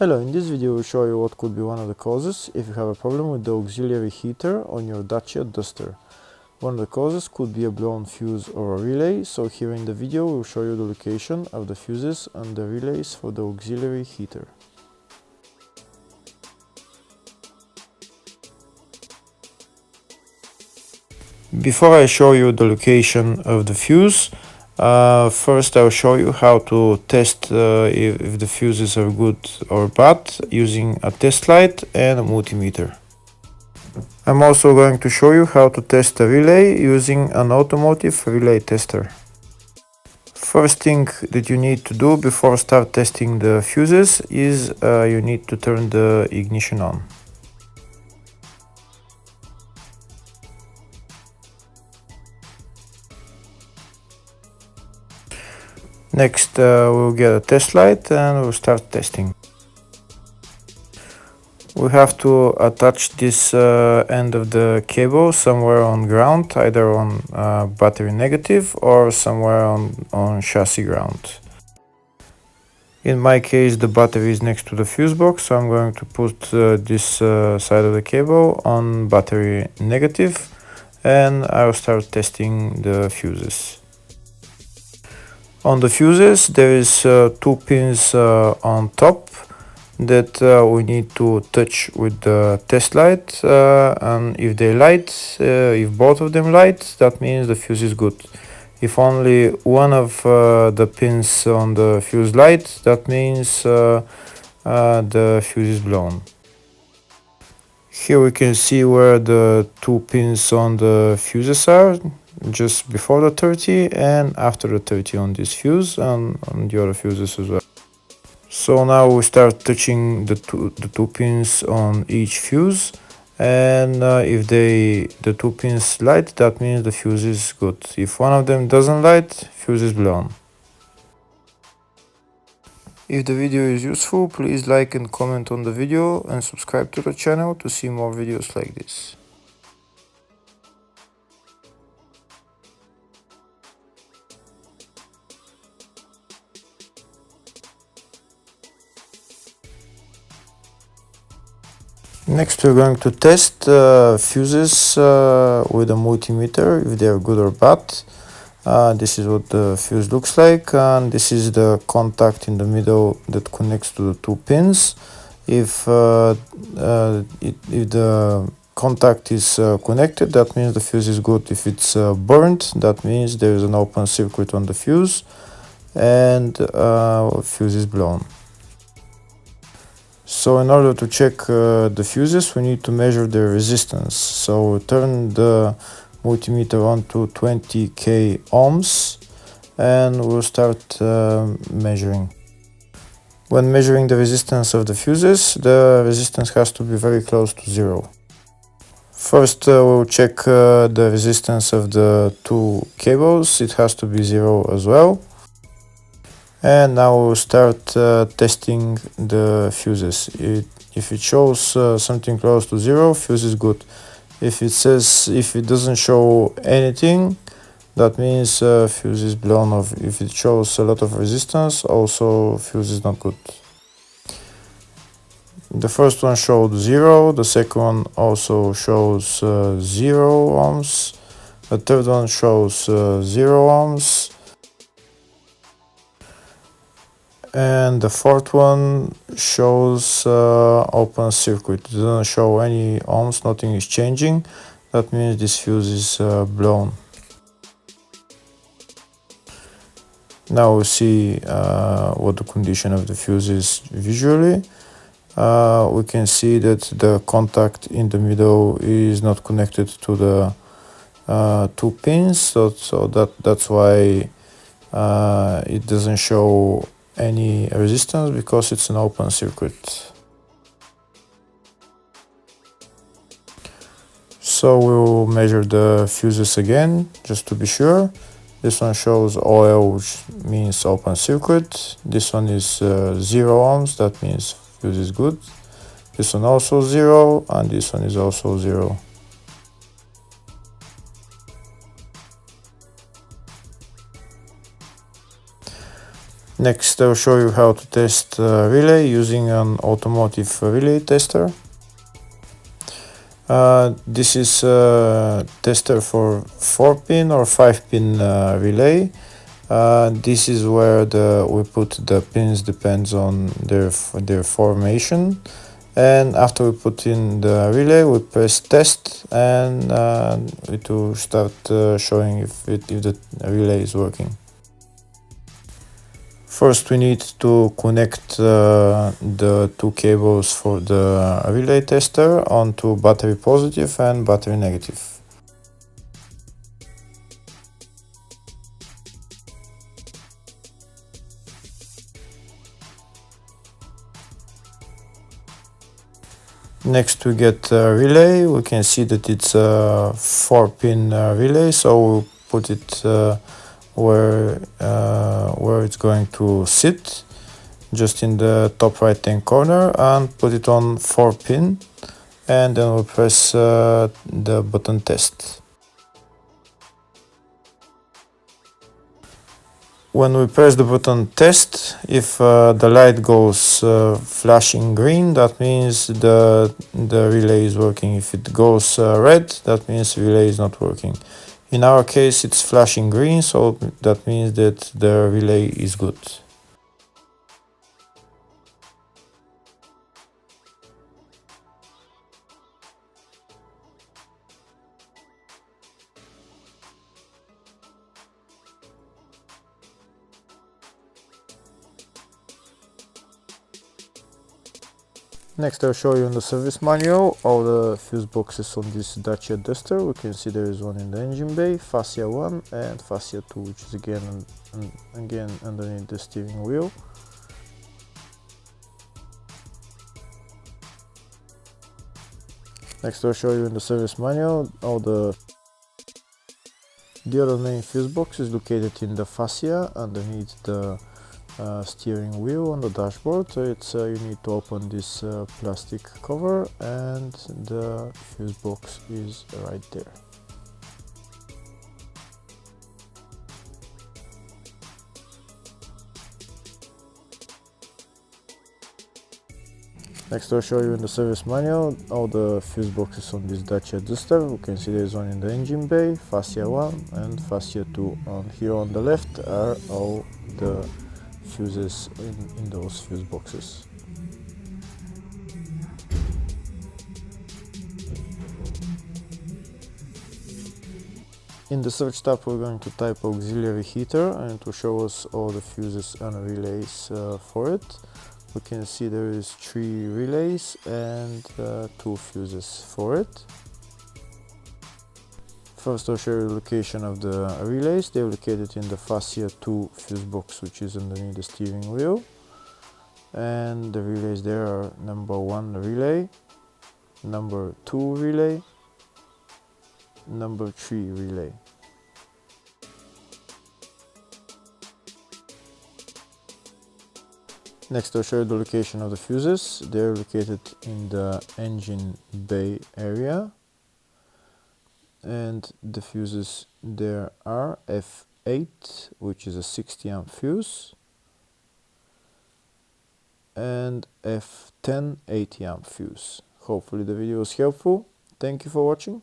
Hello, in this video we'll show you what could be one of the causes if you have a problem with the auxiliary heater on your Dacia Duster. One of the causes could be a blown fuse or a relay, so here in the video we'll show you the location of the fuses and the relays for the auxiliary heater. Before I show you the location of the fuse, first I'll show you how to test if the fuses are good or bad using a test light and a multimeter. I'm also going to show you how to test a relay using an automotive relay tester. First thing that you need to do before start testing the fuses is you need to turn the ignition on. Next we'll get a test light and we'll start testing. We have to attach this end of the cable somewhere on ground, either on battery negative or somewhere on chassis ground. In my case the battery is next to the fuse box, so I'm going to put this side of the cable on battery negative and I'll start testing the fuses. On the fuses there is two pins on top that we need to touch with the test light, and if they light, if both of them light, that means the fuse is good. If only one of the pins on the fuse light, that means the fuse is blown. Here we can see where the two pins on the fuses are, just before the 30 and after the 30 on this fuse and on the other fuses as well. So now we start touching the two pins on each fuse, and if the two pins light, that means the fuse is good. If one of them doesn't light, fuse is blown. If the video is useful, please like and comment on the video and subscribe to the channel to see more videos like this. Next we're going to test fuses with a multimeter, if they are good or bad. This is what the fuse looks like, and this is the contact in the middle that connects to the two pins. If the contact is connected, that means the fuse is good. If it's burnt, that means there is an open circuit on the fuse and fuse is blown. So in order to check the fuses, we need to measure the resistance. So turn the multimeter on to 20k ohms and we'll start measuring. When measuring the resistance of the fuses, the resistance has to be very close to zero. First we'll check the resistance of the two cables. It has to be zero as well. And now we'll start testing the fuses. If it shows something close to zero, fuse is good. If it doesn't show anything, that means fuse is blown off. If it shows a lot of resistance, also fuse is not good. The first one showed 0, the second one also shows 0 ohms, the third one shows 0 ohms, and the fourth one shows open circuit. It doesn't show any ohms, nothing is changing. That means this fuse is blown. Now we see what the condition of the fuse is visually. We can see that the contact in the middle is not connected to the two pins, so that's why it doesn't show any resistance, because it's an open circuit. So we'll measure the fuses again just to be sure. This one shows OL, which means open circuit. This one is 0 ohms, that means fuse is good. This one also 0, and this one is also 0. Next, I'll show you how to test relay using an automotive relay tester. This is a tester for 4-pin or 5-pin relay. This is where we put the pins, depends on their formation. And after we put in the relay, we press test, and it will start showing if the relay is working. First, we need to connect the two cables for the relay tester onto battery positive and battery negative. Next, we get a relay. We can see that it's a 4-pin relay, so we'll put it where it's going to sit, just in the top right hand corner, and put it on 4-pin, and then we'll press the button test. When we press the button test, if the light goes flashing green, that means the relay is working. If it goes red, that means the relay is not working. In our case, it's flashing green, so that means that the relay is good. Next, I'll show you in the service manual all the fuse boxes on this Dacia Duster. We can see there is one in the engine bay, fascia 1 and fascia 2, which is again underneath the steering wheel. Next, I'll show you in the service manual all the other main fuse box is located in the fascia underneath the steering wheel on the dashboard. So it's you need to open this plastic cover, and the fuse box is right there. Next, I'll show you in the service manual all the fuse boxes on this Dacia Duster. We can see there's one in the engine bay, fascia 1 and fascia 2. And here on the left are all the fuses in those fuse boxes. In the search tab, we're going to type auxiliary heater, and it will show us all the fuses and relays for it. We can see there is 3 relays and 2 fuses for it. First, I'll show you the location of the relays. They're located in the fascia 2 fuse box, which is underneath the steering wheel. And the relays there are number 1 relay, number 2 relay, number 3 relay. Next, I'll show you the location of the fuses. They're located in the engine bay area. And the fuses there are F8, which is a 60 amp fuse, and F10 80 amp fuse. Hopefully the video was helpful. Thank you for watching.